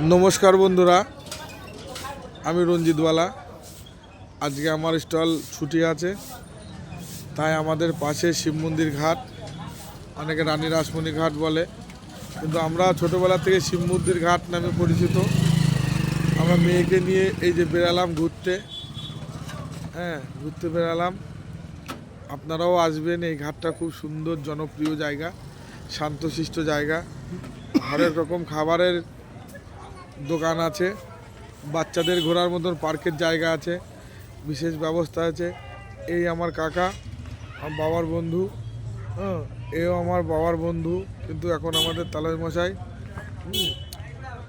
নমস্কার বন্ধুরা, আমি রঞ্জিতওয়ালা। আজকে আমার স্টল ছুটি আছে, তাই আমাদের পাশে শিব মন্দির ঘাট, অনেকে রানী রাসমণি ঘাট বলে, কিন্তু আমরা ছোটোবেলা থেকে শিব মন্দির ঘাট নামে পরিচিত। আমরা মেয়েকে নিয়ে এই যে বেরালাম ঘুরতে, ঘুরতে বেরালাম। আপনারাও আসবেন। এই ঘাটটা খুব সুন্দর, জনপ্রিয় জায়গা, শান্তশিষ্ট জায়গা। হরেক রকম খাবারের দোকান আছে, বাচ্চাদের ঘোরার মতন পার্কের জায়গা আছে, বিশেষ ব্যবস্থা আছে। এই আমার কাকা, আমার বাবার বন্ধু, এও আমার বাবার বন্ধু, কিন্তু এখন আমাদের তালয় মশাই।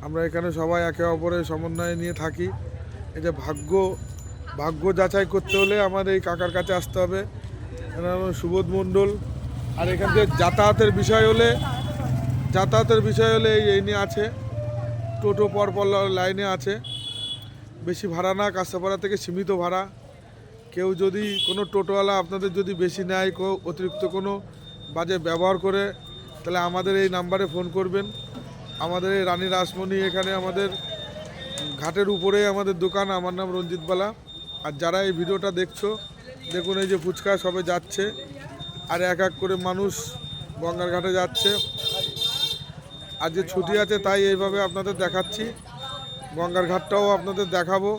আমরা এখানে সবাই একে অপরের সমন্বয় নিয়ে থাকি। এই যে ভাগ্য যাচাই করতে হলে আমাদের এই কাকার কাছে আসতে হবে। সুবোধ মণ্ডল। আর এখান থেকে যাতায়াতের বিষয় হলে এই নিয়ে আছে, টোটো পরপর লাইনে আছে, বেশি ভাড়া না, কাঁচাপাড়া থেকে সীমিত ভাড়া। কেউ যদি কোনো টোটোওয়ালা আপনাদের যদি বেশি নেয়, অতিরিক্ত কোনো বাজে ব্যবহার করে, তাহলে আমাদের এই নাম্বারে ফোন করবেন। আমাদের এই রানী রাসমণি, এখানে আমাদের ঘাটের উপরে আমাদের দোকান। আমার নাম রঞ্জিতওয়ালা। আর যারা এই ভিডিওটা দেখছো, দেখুন এই যে ফুচকা সবে যাচ্ছে, আর এক এক করে মানুষ গঙ্গার ঘাটে যাচ্ছে। আজ যে ছুটি আছে তাই এইভাবে আপনাদের দেখাচ্ছি। গঙ্গার ঘাটটাও আপনাদের দেখাবো।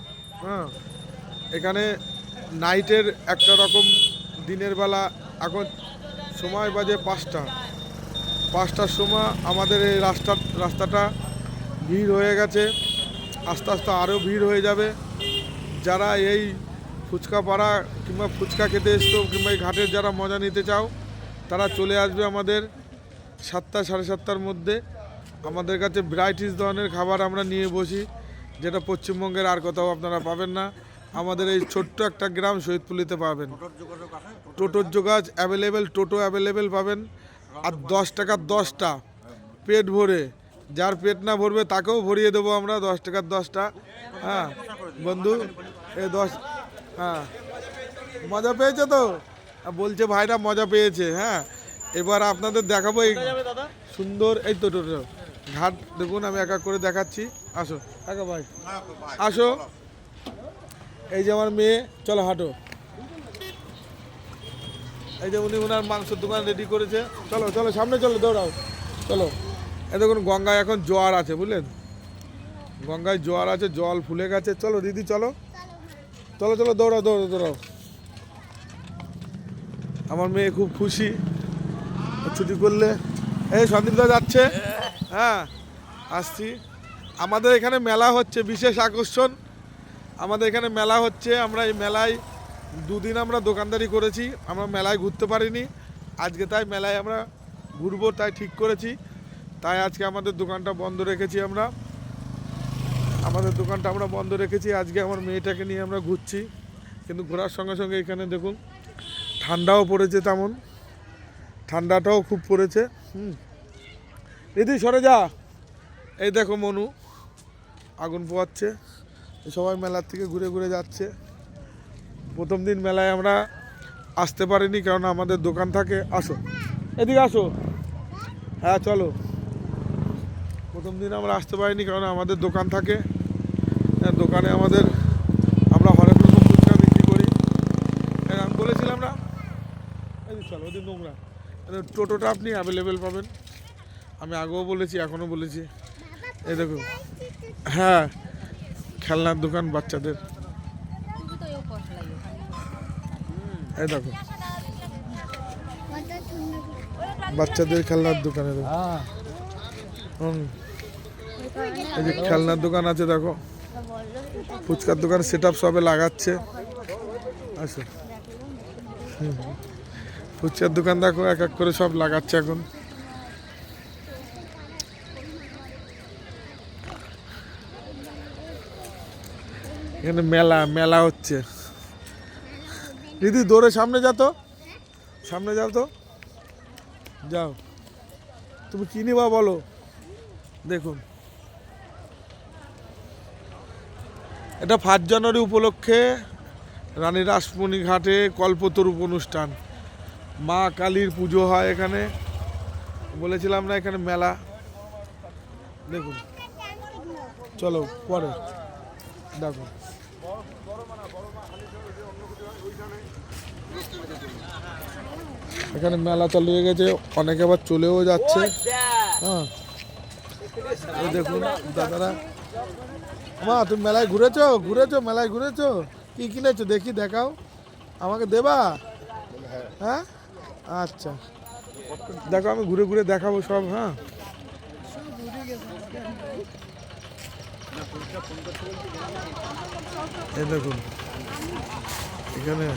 এখানে নাইটের একটা রকম, দিনের বেলা এখন সময় বাজে 5টার সময় আমাদের এই রাস্তাটা ভিড় হয়ে গেছে। আস্তে আস্তে আরও ভিড় হয়ে যাবে। যারা এই ফুচকা পাড়া কিংবা ফুচকা খেতে এসছো, কিংবা এই ঘাটের যারা মজা নিতে চাও, তারা চলে আসবে আমাদের 7টা, 7:30টার মধ্যে। আমাদের কাছে ভ্যারাইটিস ধরনের খাবার আমরা নিয়ে বসি, যেটা পশ্চিমবঙ্গের আর কোথাও আপনারা পাবেন না। আমাদের এই ছোট্ট একটা গ্রাম শহীদপুলিতে পাবেন। টোটোর যোগাযোগ অ্যাভেলেবেল, টোটো অ্যাভেলেবেল পাবেন। আর 10 টাকার 10টা পেট ভরে, যার পেট না ভরবে তাকেও ভরিয়ে দেবো আমরা 10 টাকার 10টা। বন্ধু, এই 10, মজা পেয়েছে তো? বলছে ভাইরা মজা পেয়েছে। এবার আপনাদের দেখাবো এই সুন্দর এই টোটো ঘাট। দেখুন, আমি এক এক করে দেখাচ্ছি। আসো কাকা ভাই, আসো। এই যে আমার মেয়ে, চলো হাঁটো। এই যে উনি ওনার মাংসের দোকান রেডি করেছে। চলো চলো সামনে চলো, দৌড়াও, চলো। এই দেখুন গঙ্গায় এখন জোয়ার আছে, বুঝলেন? গঙ্গায় জোয়ার আছে, জল ফুলে গেছে। চলো দিদি, চলো চলো চলো, দৌড়াও দৌড়াও দৌড়াও। আমার মেয়ে খুব খুশি ছুটি করলে। এই সন্দীপদা যাচ্ছে। আসছি। আমাদের এখানে মেলা হচ্ছে, বিশেষ আকর্ষণ। আমাদের এখানে মেলা হচ্ছে। আমরা এই মেলায় 2 দিন আমরা দোকানদারি করেছি। আমরা মেলায় ঘুরতে পারিনি আজকে, তাই মেলায় আমরা ঘুরবো, তাই ঠিক করেছি। তাই আজকে আমাদের দোকানটা বন্ধ রেখেছি। আমাদের দোকানটা আমরা বন্ধ রেখেছি। আজকে আমার মেয়েটাকে নিয়ে আমরা ঘুরছি। কিন্তু ঘোরার সঙ্গে সঙ্গে এখানে দেখুন ঠান্ডাও পড়েছে, তেমন ঠান্ডাটাও খুব পড়েছে। দিদি সরে যা। এই দেখো মনু আগুন পোয়াচ্ছে। সবাই মেলার থেকে ঘুরে ঘুরে যাচ্ছে। প্রথম দিন মেলায় আমরা আসতে পারিনি, কারণ আমাদের দোকান থাকে। আসো এদিকে আসো। চলো। প্রথম দিন আমরা আসতে পারিনি কারণ আমাদের দোকান থাকে। দোকানে আমরা হরেক রকম ফুচকা বিক্রি করি। আমি বলেছিলাম না, চলো ওদের নোংরা। টোটোটা আপনি অ্যাভেলেবেল পাবেন। আমি আগেও বলেছি, এখনও বলেছি। এই দেখুন, খেলনার দোকান বাচ্চাদের। এই দেখো বাচ্চাদের খেলনার দোকানে, এই যে খেলনার দোকান আছে। দেখো ফুচকার দোকান সেট আপ সবে লাগাচ্ছে। আসো। ফুচকার দোকান দেখো এক এক করে সব লাগাচ্ছে এখন। এখানে মেলা হচ্ছে। দিদি দৌড়ে সামনে যাও তো, সামনে যাও তো, যাও। তুমি কি নিবা বলো? দেখুন, এটা 1 জানুয়ারি উপলক্ষে রানী রাসমণি ঘাটে কল্পতরূপ অনুষ্ঠান। মা কালীর পুজো হয় এখানে। বলেছিলাম না, এখানে মেলা। দেখুন চলো পরে দেখো। এখানে মেলা চালু হয়ে গেছে, অনেকে আবার চলেও যাচ্ছে। হ্যাঁ, এই দেখুন দাদারা। মা তুমি মেলায় ঘুরেছো? মেলায় ঘুরেছো? কি কিনেছো দেখি, দেখাও আমাকে, দেবা? হ্যাঁ আচ্ছা, দেখো আমি ঘুরে ঘুরে দেখাবো সব। হ্যাঁ, এই দেখুন এখানে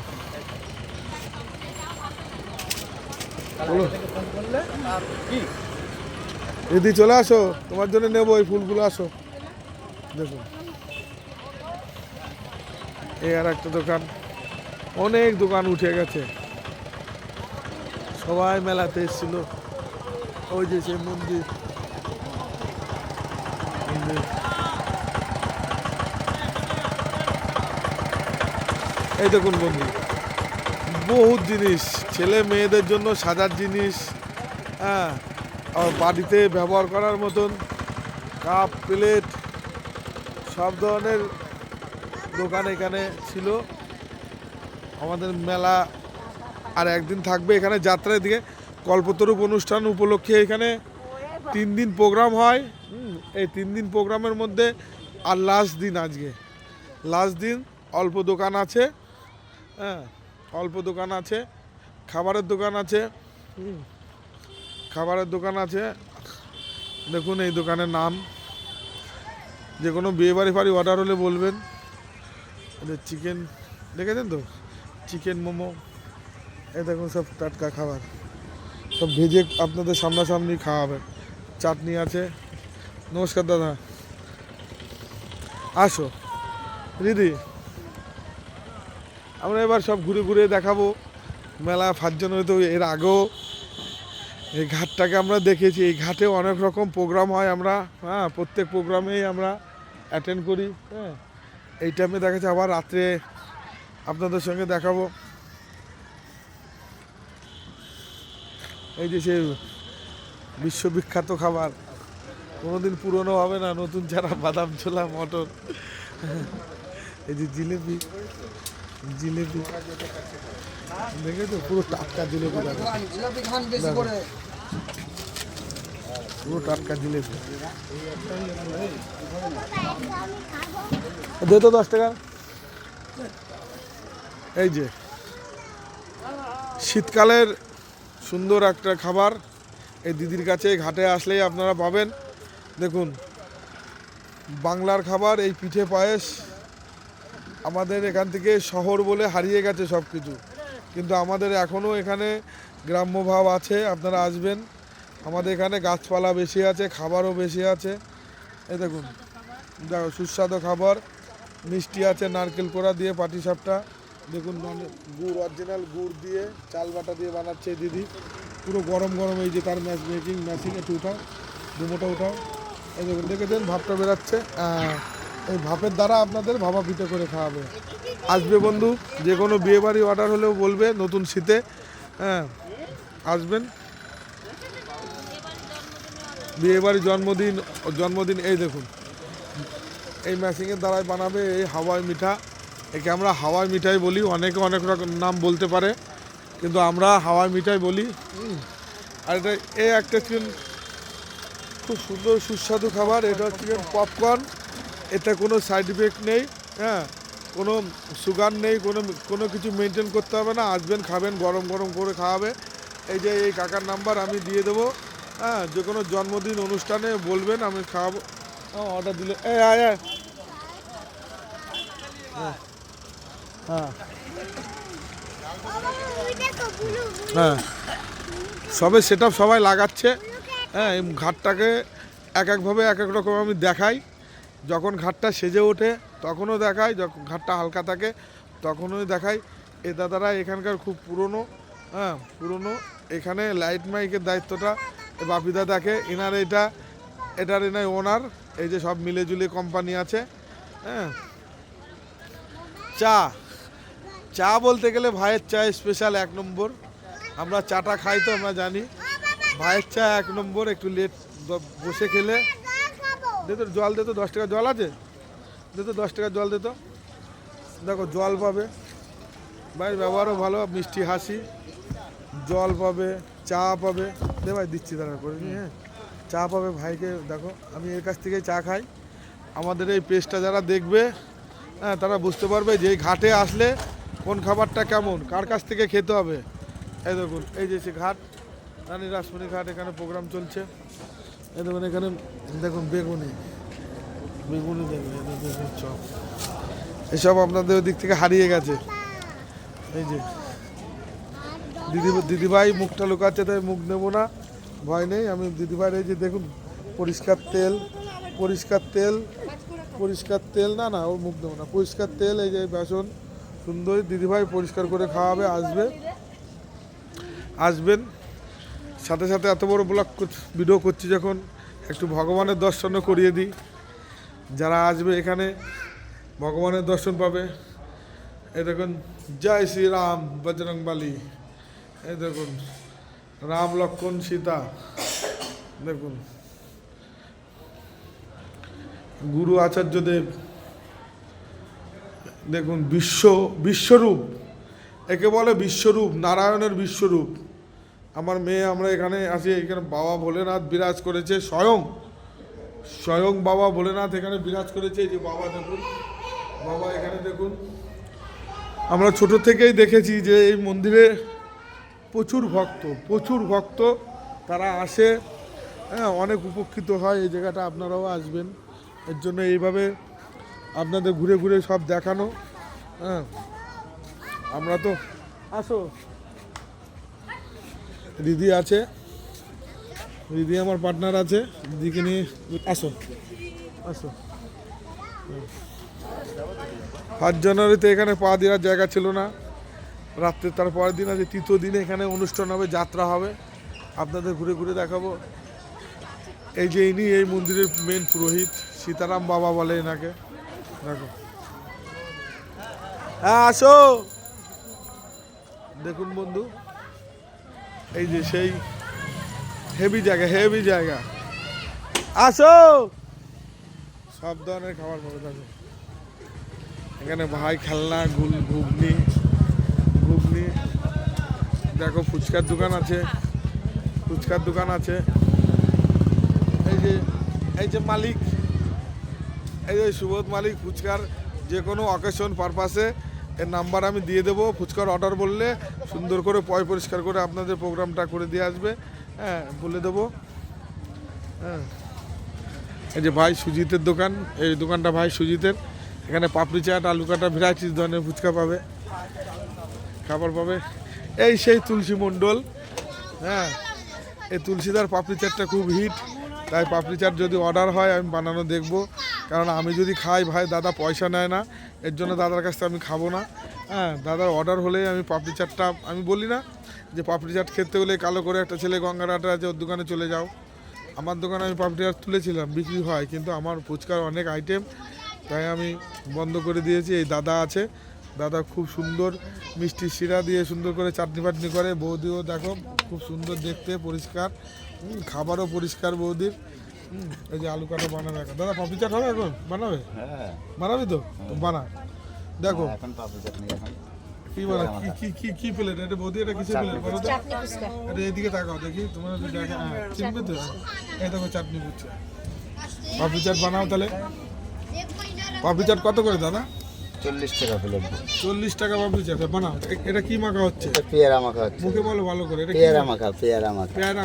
দিদি চলে আসো, তোমার জন্য নেবো এই ফুলগুলো, আসো। দেখুন এই আর একটা দোকান, অনেক দোকান উঠে গেছে, সবাই মেলাতে এসেছিল। ওই যে সেই মন্দির, এই দেখুন বন্ধু, বহুত জিনিস, ছেলে মেয়েদের জন্য সাজার জিনিস, হ্যাঁ, আর বাড়িতে ব্যবহার করার মতন কাপ প্লেট সব ধরনের দোকান এখানে ছিল। আমাদের মেলা আর একদিন থাকবে এখানে, যাত্রার দিকে কল্পতরূপ অনুষ্ঠান উপলক্ষে এখানে 3 দিন প্রোগ্রাম হয়। এই 3 দিন প্রোগ্রামের মধ্যে আর লাস্ট দিন, আজকে লাস্ট দিন, অল্প দোকান আছে। হ্যাঁ, অল্প দোকান আছে, খাবারের দোকান আছে। খাবারের দোকান আছে, দেখুন এই দোকানের নাম। যে কোনো বিয়ে বাড়ি ফাড়ি অর্ডার হলে বলবেন। চিকেন দেখেছেন তো, চিকেন মোমো, এই দেখুন সব টাটকা খাবার, সব ভেজে আপনাদের সামনাসামনি খাওয়াবেন। চাটনি আছে। নমস্কার দাদা, আসো দিদি, আমরা এবার সব ঘুরে ঘুরে দেখাবো মেলা। ফাঁজন হয়তো এর আগেও এই ঘাটটাকে আমরা দেখেছি, এই ঘাটে অনেক রকম প্রোগ্রাম হয়, আমরা হ্যাঁ প্রত্যেক প্রোগ্রামেই আমরা অ্যাটেন্ড করি। হ্যাঁ, এই টাইমে দেখাচ্ছে, আবার রাত্রে আপনাদের সঙ্গে দেখাবো। এই যে সে বিশ্ববিখ্যাত খাবার, কোনোদিন পুরনো হবে না, নতুন চারা, বাদাম ছোলা, মটর। এই যে জিলেপি, জিলেপি দেখেছো, পুরো টাটকা জিলেপি, পুরো টাটকা জিলেপি। দে তো 10 টাকা। এই যে শীতকালের সুন্দর একটা খাবার, এই দিদির কাছে ঘাটে আসলেই আপনারা পাবেন। দেখুন বাংলার খাবার, এই পিঠে পায়েস। আমাদের এখান থেকে শহর বলে হারিয়ে গেছে সব কিছু, কিন্তু আমাদের এখনও এখানে গ্রাম্য ভাব আছে। আপনারা আসবেন, আমাদের এখানে গাছপালা বেশি আছে, খাবারও বেশি আছে। এই দেখুন, দেখো সুস্বাদু খাবার, মিষ্টি আছে, নারকেল কোড়া দিয়ে পাটিসাপটা। দেখুন গুড়, অরিজিনাল গুড় দিয়ে, চাল বাটা দিয়ে বানাচ্ছে দিদি, পুরো গরম গরম। এই যে তার মেশিন একটু উঠাও, ডুমোটা উঠাও। এই দেখুন, দেখেছেন ভাপটা বেরাচ্ছে, এই ভাপের দ্বারা আপনাদের ভাপা পিঠে করে খাওয়াবে। আসবে বন্ধু, যে কোনো বিয়েবাড়ি অর্ডার হলেও বলবে, নতুন শীতে। হ্যাঁ আসবেন, বিয়েবাড়ি, জন্মদিন। এই দেখুন এই মেশিনের দ্বারাই বানাবে এই হাওয়াই মিঠা। একে আমরা হাওয়াই মিঠাই বলি, অনেকে অনেক রকম নাম বলতে পারে, কিন্তু আমরা হাওয়াই মিঠাই বলি। আর এটা একটা চিকেন, খুব সুন্দর সুস্বাদু খাবার। এটা হচ্ছে পপকর্ন, এতে কোনো সাইড ইফেক্ট নেই। হ্যাঁ, কোনো সুগার নেই, কোনো কিছু মেনটেন করতে হবে না। আসবেন, খাবেন, গরম গরম করে খাওয়াবে। এই যে এই কাকার নাম্বার আমি দিয়ে দেবো। হ্যাঁ, যে কোনো জন্মদিন অনুষ্ঠানে বলবেন, আমি খাওয়াবো। অর্ডার দিলে হ্যাঁ হ্যাঁ, সবে সেট আপ সবাই লাগাচ্ছে। হ্যাঁ, এই ঘাটটাকে এক একভাবে এক এক রকম আমি দেখাই। যখন ঘাটটা সেজে ওঠে তখনও দেখাই, যখন ঘাটটা হালকা থাকে তখনই দেখাই। এই দাদারা এখানকার খুব পুরনো, হ্যাঁ পুরনো। এখানে লাইট মাইকের দায়িত্বটা বাপিদা দেখে, এটার এনার ওনার। এই যে সব মিলে জুলে কোম্পানি আছে। হ্যাঁ, চা বলতে গেলে ভাইয়ের চা স্পেশাল 1 নম্বর। আমরা চাটা খাই তো আমরা জানি, ভাইয়ের চা 1 নম্বর। একটু লেট বসে খেলে দে তো জল, দে তো 10 টাকা জল আছে, দে তো 10 টাকা জল দে তো। দেখো জল পাবে, ভাই ব্যবহারও ভালো, মিষ্টি হাসি, জল পাবে, চা পাবে। দে ভাই দিচ্ছি দাঁড়া করে নিয়ে, হ্যাঁ চা পাবে ভাইকে। দেখো আমি এর কাছ থেকে চা খাই। আমাদের এই পেজটা যারা দেখবে, হ্যাঁ তারা বুঝতে পারবে যে এই ঘাটে আসলে কোন খাবারটা কেমন, কার কাছ থেকে খেতে হবে। এই দেখুন এই যে সে ঘাট, রানী রাসমণি ঘাট, এখানে প্রোগ্রাম চলছে। এই দেখুন এখানে দেখুন বেগুনি, বেগুনি দেখুন, বেগুন চপ, এসব আপনাদের দিক থেকে হারিয়ে গেছে। এই যে দিদিভাই মুখটা লুকাচ্ছে, তাই মুখ নেবো না, ভয় নেই। আমি দিদিভাইয়ের এই যে দেখুন পরিষ্কার তেল, পরিষ্কার তেল, পরিষ্কার তেল, না না ওর মুখ দেবো না, পরিষ্কার তেল। এই যে বেসন সুন্দর, দিদিভাই পরিষ্কার করে খাওয়াবে। আসবেন। সাথে সাথে এত বড় ব্লগ ভিডিও করছি যখন, একটু ভগবানের দর্শনও করিয়ে দিই। যারা আসবে এখানে ভগবানের দর্শন পাবে। এই দেখুন জয় শ্রীরাম বজরংবলী, এই দেখুন রাম লক্ষ্মণ সীতা, দেখুন গুরু আচার্যদেব, দেখুন বিশ্বরূপ, একে বলে বিশ্বরূপ, নারায়ণের বিশ্বরূপ। আমার মেয়ে, আমরা এখানে আছি, এখানে বাবা ভোলেনাথ বিরাজ করেছে, স্বয়ং বাবা ভোলেনাথ এখানে বিরাজ করেছে। এই যে বাবা দেখুন, বাবা এখানে দেখুন। আমরা ছোট থেকেই দেখেছি যে এই মন্দিরে প্রচুর ভক্ত তারা আসে, হ্যাঁ অনেক উপকৃত হয়। এই জায়গাটা আপনারাও আসবেন, এর জন্য এইভাবে আপনাদের ঘুরে ঘুরে সব দেখানো। হ্যাঁ আমরা তো, আসো দিদি আছে, দিদি আমার পার্টনার আছে, দিদিকে নিয়ে আসো। 5 জানুয়ারিতে এখানে পা দেওয়ার জায়গা ছিল না, রাত্রে তার পরের দিন আছে তৃতীয় দিনে এখানে অনুষ্ঠান হবে, যাত্রা হবে, আপনাদের ঘুরে ঘুরে দেখাবো। এই যে ইনি এই মন্দিরের মেন পুরোহিত, সীতারাম বাবা বলে এনাকে। দেখো, হ্যাঁ আসো, দেখুন বন্ধু এই যে সেই হেভি জায়গা, আসো। সব ধরনের খাবার পাবে। দেখো এখানে ভাই খেলনা, ঘুগনি, দেখো ফুচকার দোকান আছে, এই যে মালিক, এই যে সুবোধ মালিক ফুচকার, যে কোনো অকেশন পারপাসে এর নাম্বার আমি দিয়ে দেবো। ফুচকার অর্ডার বললে সুন্দর করে পরিষ্কার করে আপনাদের প্রোগ্রামটা করে দিয়ে আসবে, হ্যাঁ বলে দেবো। হ্যাঁ এই যে ভাই সুজিতের দোকান, এই দোকানটা ভাই সুজিতের। এখানে পাপড়ি চাট, আলু কাটা, ভ্যারাইটিস ধরনের ফুচকা পাবে, খাবার পাবে। এই সেই তুলসী মণ্ডল, হ্যাঁ এই তুলসীদার পাপড়ি চাটটা খুব হিট, তাই পাপড়ি চাট যদি অর্ডার হয় আমি বানানো দেখব। কারণ আমি যদি খাই ভাই দাদা পয়সা নেয় না, এর জন্য দাদার কাছ থেকে আমি খাবো না। হ্যাঁ দাদার অর্ডার হলেই আমি পাপড়ি চাটটা, আমি বলি না যে পাপড়ি চাট খেতে হলে কালো করে একটা ছেলে গঙ্গারাটা আছে ওর দোকানে চলে যাও। আমার দোকানে আমি পাপড়ি চাট তুলেছিলাম, বিক্রি হয়, কিন্তু আমার ফুচকার অনেক আইটেম, তাই আমি বন্ধ করে দিয়েছি। এই দাদা আছে, দাদা খুব সুন্দর মিষ্টি শিরা দিয়ে সুন্দর করে চাটনি ফাটনি করে। বৌদিও দেখো খুব সুন্দর দেখতে, পরিষ্কার, খাবারও পরিষ্কার বৌদির। এই যে আলু কাটা বানাবে এখন দাদা, পাপড়ি চাট হবে এখন বানাবে? হ্যাঁ বানাবি তো? বানা। দেখো এখন পাপড়ি চাট নেই, এখন কি বলে, কি প্লেট এটা বৌদি, এটা কিসের প্লেট বলো তো? এটা এদিকে তাকাও দেখি, তোমার দেখে, হ্যাঁ চিনবে তো। এই দেখো চাটনি বুঝছে, পাপড়ি চাট বানাও তাহলে। পাপড়ি চাট কত করে দাদা? 40 টাকা প্লেট। 40 টাকা পাপড়ি চাট বানাও। এটা কি মাখা হচ্ছে? পেয়ারা মাখা হচ্ছে। মুখে বলো ভালো করে, এটা পেয়ারা মাখা। পেয়ারা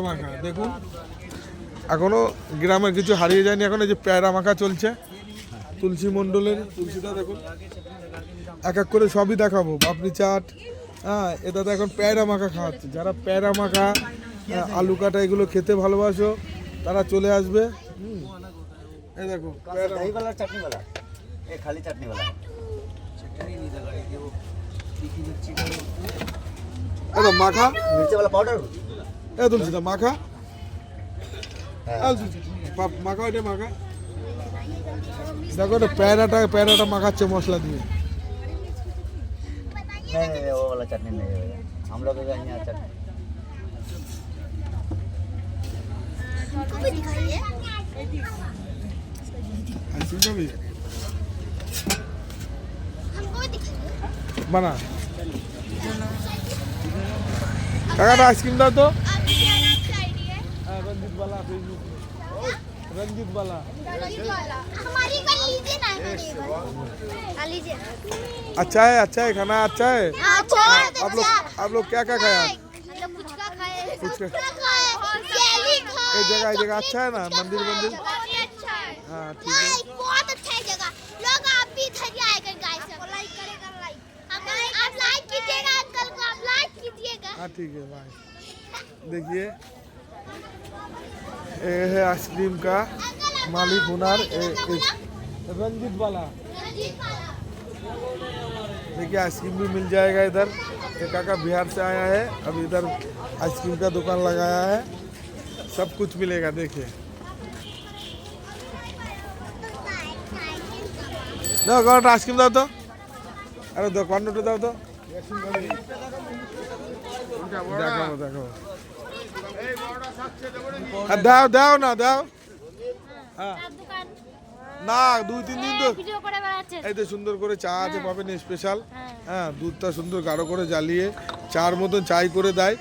মাখা। দেখুন এখনো গ্রামের কিছু হারিয়ে যায়নি, এখন এই যে পেয়ারা মাখা চলছে তুলসী মণ্ডলের। তুলসীটা দেখুন, এক এক করে সবই দেখাবো। পাপড়ি চাট, হ্যাঁ এটা তো এখন পেয়ারা মাখা খাওয়াচ্ছে। যারা পেয়ারা মাখা, আলু কাটা এগুলো খেতে ভালোবাসো তারা চলে আসবে। এই দেখো পেয়ারা চাটনিওয়ালা, এই খালি চাটনিওয়ালা। এটা মাখা, মির্চিওয়ালা পাউডার। এই তুলসীটা মাখা, মাখা, এটা মাখা। দেখো এটা পেয়ারাটা মাখাচ্ছে মশলা দিয়ে। नहीं वो वाला चटनी नहीं है, हम लोग के यहाँ चटनी। कभी हमको भी दिखाइए बना काका आइसक्रीम दाओ तो आप क्या नाम चाहिए रंजीत वाला रंजीत वाला हमारी कर लीजिए ना लीजिए अच्छा है खाना अच्छा है आप लोग क्या क्या खाया फुचका खाए फुचका। खाए जेली खाए ये जगह अच्छा है ना मंदिर बहुत अच्छा है हाँ ठीक है बहुत अच्छा है जगह लोग आप भी इधर ही आएगा गाइस लाइक करेगा लाइक आप लाइक कीजिएगा अंकल को आप लाइक कीजिएगा हाँ ठीक है बाय देखिए ये है आइसक्रीम का मालिक हुनर रंजीत वाला देखिए आइसक्रीम भी मिल जाएगा इधर ये काका बिहार से आया है अब इधर आइसक्रीम का दुकान लगाया है सब कुछ मिलेगा देखिए दो कौन आइसक्रीम दाओ तो अरे दो कौन दाओ तो देखो देखो দাও দাও না দাও হ্যাঁ না 2-3 দিন তো ভিডিও করে বেড়াচ্ছে এই তো সুন্দর করে চা আছে পাবেন স্পেশাল হ্যাঁ দুধটা সুন্দর গাঢ় করে জ্বালিয়ে চার মতন চাই করে দেয়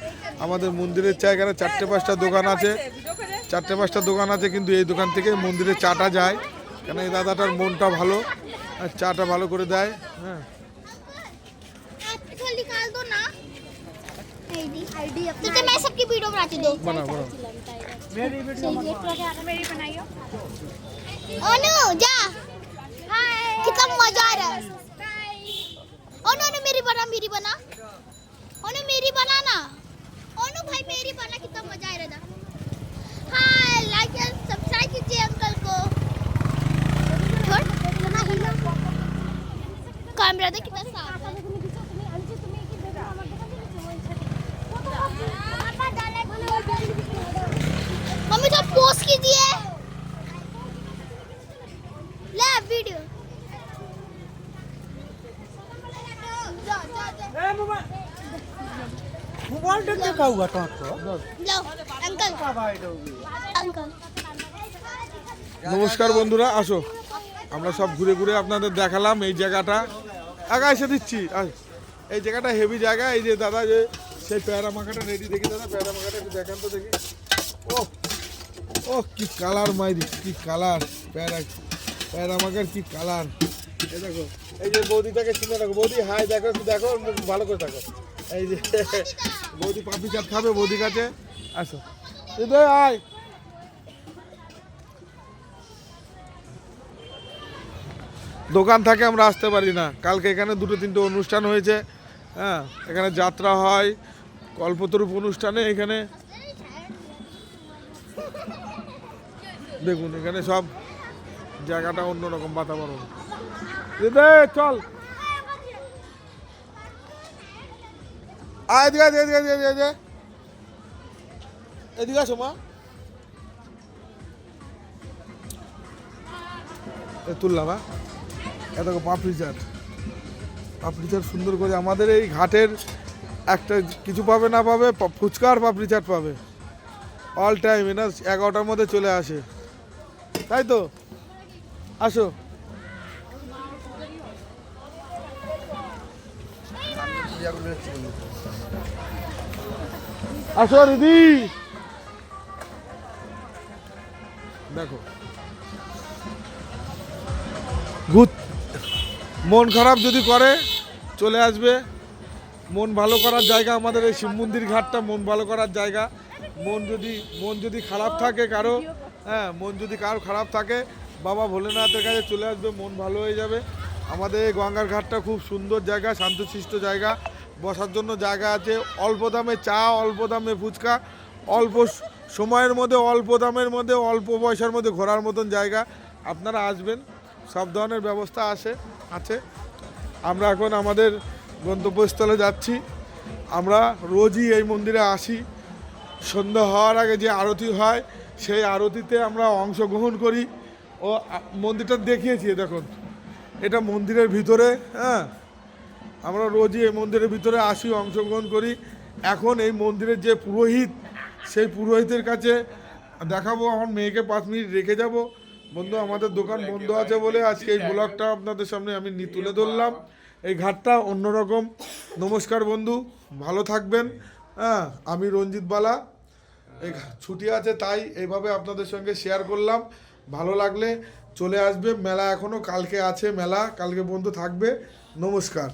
আমাদের মন্দিরের চা এখানে 4-5টা দোকান আছে 4-5টা দোকান আছে কিন্তু এই দোকান থেকে মন্দিরের চাটা যায় কেন এই দাদাটার মনটা ভালো আর চাটা ভালো করে দেয় হ্যাঁ आप निकाल दो ना आईडी तो मैं सबकी वीडियो बनाती दो बना बना मेरी बनाइयो ओनू जा हाय कितना मजा आ रहा है ओनू मेरी बना ओनू मेरी बनाना ओनू भाई मेरी बना कितना मजा आ रहा था हाय लाइक एंड सब्सक्राइब कीजिए अंकल को कैमरा देख कितना साफ है मम्मी तो पोस्ट कीजिए ले वीडियो मोबाइल देखने का हुआ तो आपको लो अंकल अंकल নমস্কার বন্ধুরা আসো আমরা সব ঘুরে ঘুরে আপনাদের দেখালাম এই জায়গাটা আগে এসে দিচ্ছি এই জায়গাটা হেভি জায়গা এই যে দাদা যে সেই পেয়ারা মাখাটা রেডি দেখি দাদা পেয়ারা মাখাটা একটু দেখান তো দেখি ও ও কি কালার মাইরি কি কালার পেয়ারা মাখার কি কালার এই দেখো এই যে বৌদিটাকে চিনে রাখো বৌদি হাই দেখো একটু দেখো মুখ ভালো করে থাকো এই যে বৌদি পাপড়ি চাট খাবে বৌদি কাছে আসো হৃদয় আয় দোকান থাকে আমরা আসতে পারি না কালকে এখানে 2-3টে অনুষ্ঠান হয়েছে হ্যাঁ এখানে যাত্রা হয় কল্পতরূপ অনুষ্ঠানে এখানে দেখুন এখানে সব জায়গাটা অন্যরকম বাতাবরণ চল এদিকে আসো মা তুললাম হ্যাঁ এত পাপড়ি চাট সুন্দর করে আমাদের এই ঘাটের একটা কিছু পাবে না পাবে ফুচকা আর পাপড়ি চাট পাবে অল টাইম না 11টার মধ্যে চলে আসে তাই তো আসো আসো দিদি দেখো মন খারাপ যদি করে চলে আসবে মন ভালো করার জায়গা আমাদের এই শিব মন্দির ঘাটটা মন ভালো করার জায়গা মন যদি খারাপ থাকে কারো হ্যাঁ মন যদি কারো খারাপ থাকে বাবা ভোলেনাথের কাছে চলে আসবে মন ভালো হয়ে যাবে আমাদের এই গঙ্গার ঘাটটা খুব সুন্দর জায়গা শান্তশিষ্ট জায়গা বসার জন্য জায়গা আছে অল্প দামে চা অল্প দামে ফুচকা অল্প সময়ের মধ্যে অল্প দামের মধ্যে অল্প পয়সার মধ্যে ঘোরার মতন জায়গা আপনারা আসবেন সব ধরনের ব্যবস্থা আছে আমরা এখন আমাদের গন্তব্যস্থলে যাচ্ছি আমরা রোজই এই মন্দিরে আসি সন্ধ্যা হওয়ার আগে যে আরতি হয় সেই আরতিতে আমরা অংশগ্রহণ করি ও মন্দিরটা দেখিয়েছি দেখুন এটা মন্দিরের ভিতরে হ্যাঁ আমরা রোজই এই মন্দিরের ভিতরে আসি অংশগ্রহণ করি এখন এই মন্দিরের যে পুরোহিত সেই পুরোহিতের কাছে দেখাবো আমার মেয়েকে 5 মিনিট রেখে যাব বন্ধু আমাদের দোকান বন্ধ আছে বলে আজকে এই ব্লগটা আপনাদের সামনে আমি তুলে ধরলাম। এই ঘাটটা অন্যরকম। নমস্কার বন্ধু, ভালো থাকবেন। হ্যাঁ, আমি রঞ্জিত বালা। এই ছুটি আছে তাই এইভাবে আপনাদের সঙ্গে শেয়ার করলাম। ভালো লাগলে চলে আসবে। মেলা এখনও কালকে আছে, মেলা কালকে বন্ধু থাকবে। নমস্কার।